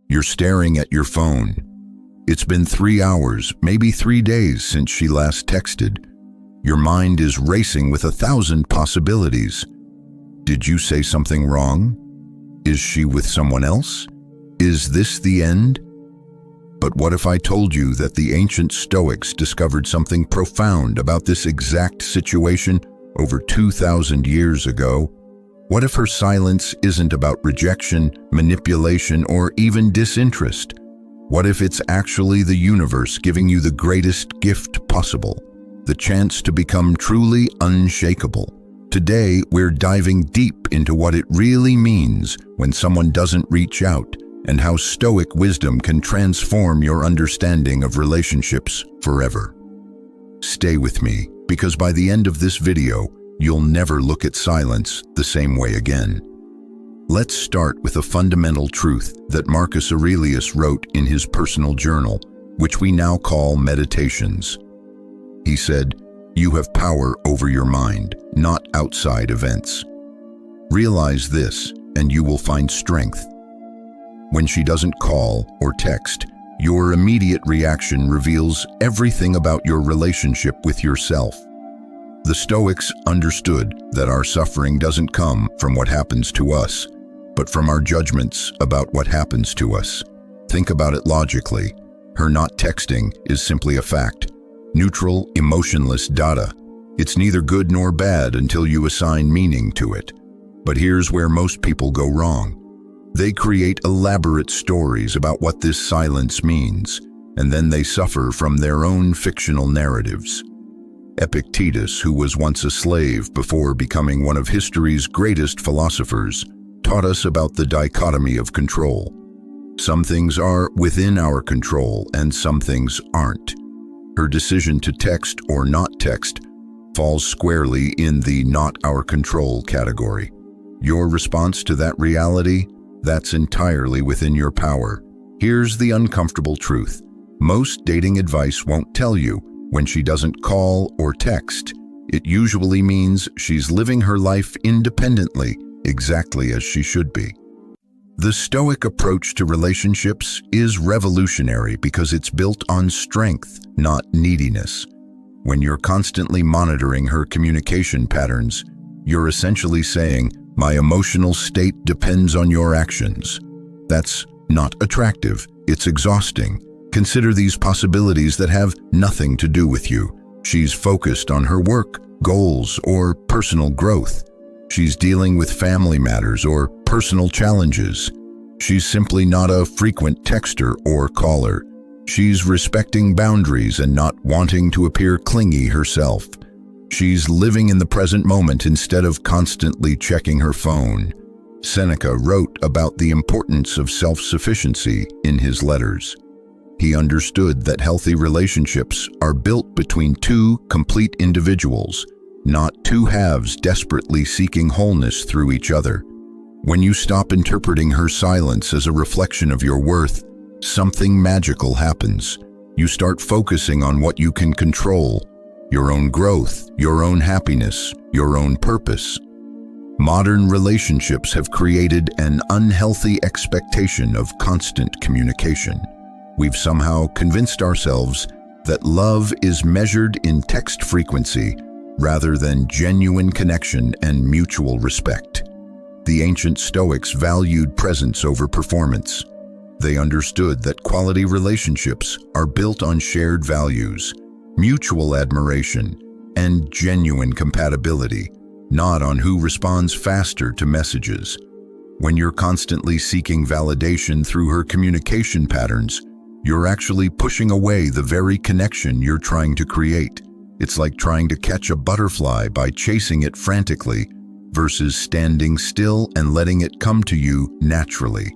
You're staring at your phone. It's been 3 hours, maybe 3 days since she last texted. Your mind is racing with 1,000 possibilities. Did you say something wrong? Is she with someone else? Is this the end? But what if I told you that the ancient Stoics discovered something profound about this exact situation over 2,000 years ago? What if her silence isn't about rejection, manipulation, or even disinterest? What if it's actually the universe giving you the greatest gift possible, the chance to become truly unshakable? Today, we're diving deep into what it really means when someone doesn't reach out, and how Stoic wisdom can transform your understanding of relationships forever. Stay with me, because by the end of this video, you'll never look at silence the same way again. Let's start with a fundamental truth that Marcus Aurelius wrote in his personal journal, which we now call Meditations. He said, "You have power over your mind, not outside events. Realize this, and you will find strength." When she doesn't call or text, your immediate reaction reveals everything about your relationship with yourself. The Stoics understood that our suffering doesn't come from what happens to us, but from our judgments about what happens to us. Think about it logically. Her not texting is simply a fact. Neutral, emotionless data. It's neither good nor bad until you assign meaning to it. But here's where most people go wrong. They create elaborate stories about what this silence means, and then they suffer from their own fictional narratives. Epictetus, who was once a slave before becoming one of history's greatest philosophers, taught us about the dichotomy of control. Some things are within our control and some things aren't. Her decision to text or not text falls squarely in the not our control category. Your response to that reality? That's entirely within your power. Here's the uncomfortable truth. Most dating advice won't tell you when she doesn't call or text. It usually means she's living her life independently, exactly as she should be. The Stoic approach to relationships is revolutionary because it's built on strength, not neediness. When you're constantly monitoring her communication patterns, you're essentially saying, "My emotional state depends on your actions." That's not attractive, it's exhausting. Consider these possibilities that have nothing to do with you. She's focused on her work, goals, or personal growth. She's dealing with family matters or personal challenges. She's simply not a frequent texter or caller. She's respecting boundaries and not wanting to appear clingy herself. She's living in the present moment instead of constantly checking her phone. Seneca wrote about the importance of self-sufficiency in his letters. He understood that healthy relationships are built between two complete individuals, not two halves desperately seeking wholeness through each other. When you stop interpreting her silence as a reflection of your worth, something magical happens. You start focusing on what you can control: your own growth, your own happiness, your own purpose. Modern relationships have created an unhealthy expectation of constant communication. We've somehow convinced ourselves that love is measured in text frequency rather than genuine connection and mutual respect. The ancient Stoics valued presence over performance. They understood that quality relationships are built on shared values, mutual admiration, and genuine compatibility, not on who responds faster to messages. When you're constantly seeking validation through her communication patterns, you're actually pushing away the very connection you're trying to create. It's like trying to catch a butterfly by chasing it frantically versus standing still and letting it come to you naturally.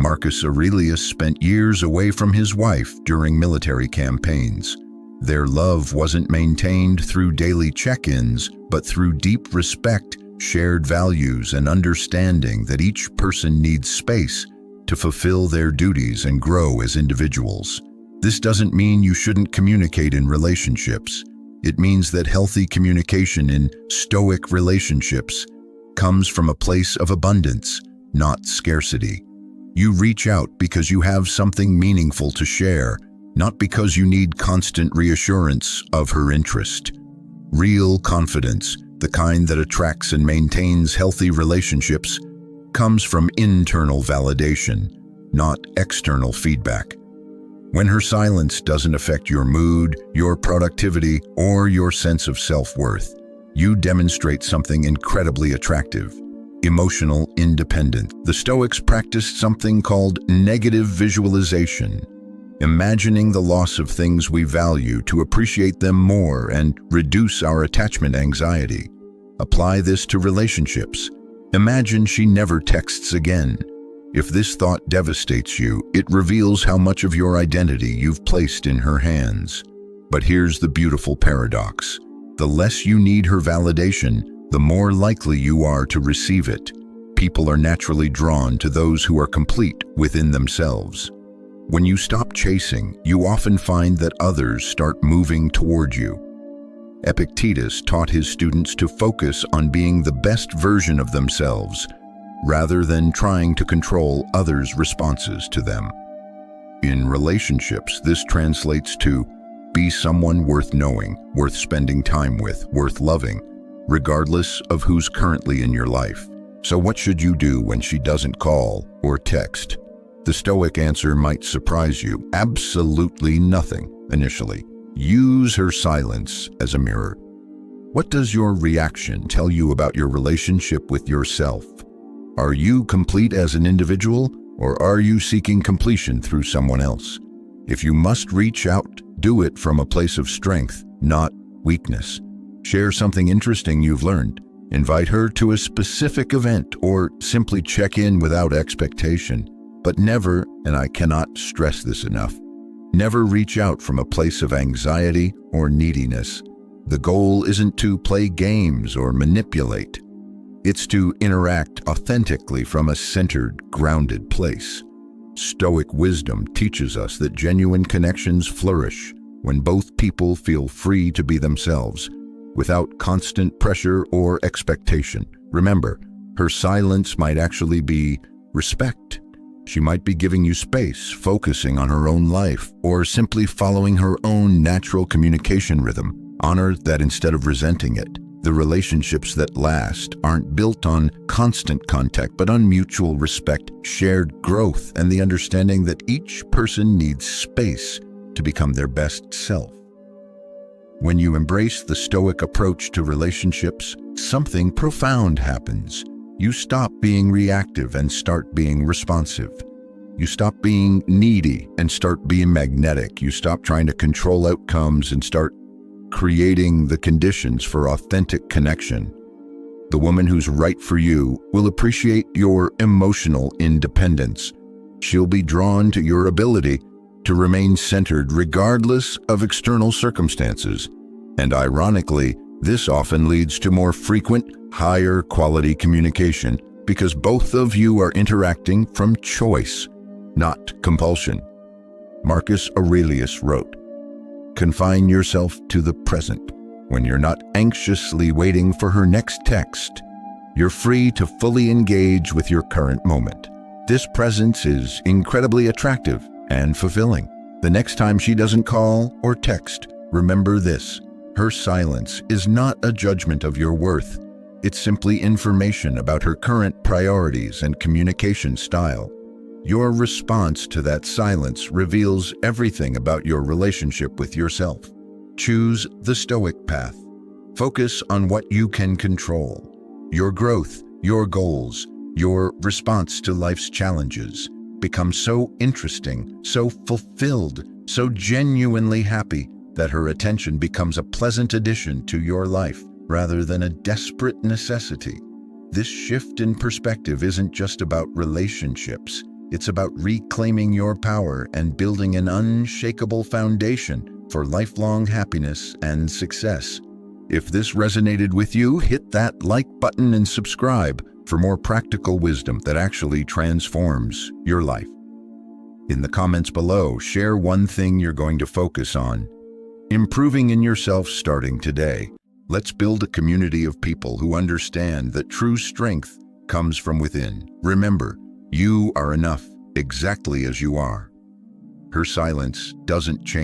Marcus Aurelius spent years away from his wife during military campaigns. Their love wasn't maintained through daily check-ins, but through deep respect, shared values, and understanding that each person needs space to fulfill their duties and grow as individuals. This doesn't mean you shouldn't communicate in relationships. It means that healthy communication in Stoic relationships comes from a place of abundance, not scarcity. You reach out because you have something meaningful to share, not because you need constant reassurance of her interest. Real confidence, the kind that attracts and maintains healthy relationships, comes from internal validation, not external feedback. When her silence doesn't affect your mood, your productivity, or your sense of self-worth, you demonstrate something incredibly attractive: emotional independence. The Stoics practiced something called negative visualization, imagining the loss of things we value to appreciate them more and reduce our attachment anxiety. Apply this to relationships. Imagine she never texts again. If this thought devastates you, it reveals how much of your identity you've placed in her hands. But here's the beautiful paradox. The less you need her validation, the more likely you are to receive it. People are naturally drawn to those who are complete within themselves. When you stop chasing, you often find that others start moving toward you. Epictetus taught his students to focus on being the best version of themselves, rather than trying to control others' responses to them. In relationships, this translates to be someone worth knowing, worth spending time with, worth loving, regardless of who's currently in your life. So what should you do when she doesn't call or text? The Stoic answer might surprise you. Absolutely nothing, initially. Use her silence as a mirror. What does your reaction tell you about your relationship with yourself? Are you complete as an individual, or are you seeking completion through someone else? If you must reach out, do it from a place of strength, not weakness. Share something interesting you've learned. Invite her to a specific event, or simply check in without expectation. But never, and I cannot stress this enough, never reach out from a place of anxiety or neediness. The goal isn't to play games or manipulate. It's to interact authentically from a centered, grounded place. Stoic wisdom teaches us that genuine connections flourish when both people feel free to be themselves, without constant pressure or expectation. Remember, her silence might actually be respect. She might be giving you space, focusing on her own life, or simply following her own natural communication rhythm. Honor that instead of resenting it. The relationships that last aren't built on constant contact, but on mutual respect, shared growth, and the understanding that each person needs space to become their best self. When you embrace the Stoic approach to relationships, something profound happens. You stop being reactive and start being responsive. You stop being needy and start being magnetic. You stop trying to control outcomes and start creating the conditions for authentic connection. The woman who's right for you will appreciate your emotional independence. She'll be drawn to your ability to remain centered regardless of external circumstances. And ironically, this often leads to more frequent, higher quality communication because both of you are interacting from choice, not compulsion. Marcus Aurelius wrote, "Confine yourself to the present. When you're not anxiously waiting for her next text, you're free to fully engage with your current moment. This presence is incredibly attractive and fulfilling. The next time she doesn't call or text, remember this: her silence is not a judgment of your worth. It's simply information about her current priorities and communication style. Your response to that silence reveals everything about your relationship with yourself. Choose the Stoic path. Focus on what you can control: your growth, your goals, your response to life's challenges. Become so interesting, so fulfilled, so genuinely happy that her attention becomes a pleasant addition to your life rather than a desperate necessity. This shift in perspective isn't just about relationships. It's about reclaiming your power and building an unshakable foundation for lifelong happiness and success. If this resonated with you, hit that like button and subscribe for more practical wisdom that actually transforms your life. In the comments below, share one thing you're going to focus on. Improving in yourself starting today. Let's build a community of people who understand that true strength comes from within. Remember, you are enough, exactly as you are. Her silence doesn't change.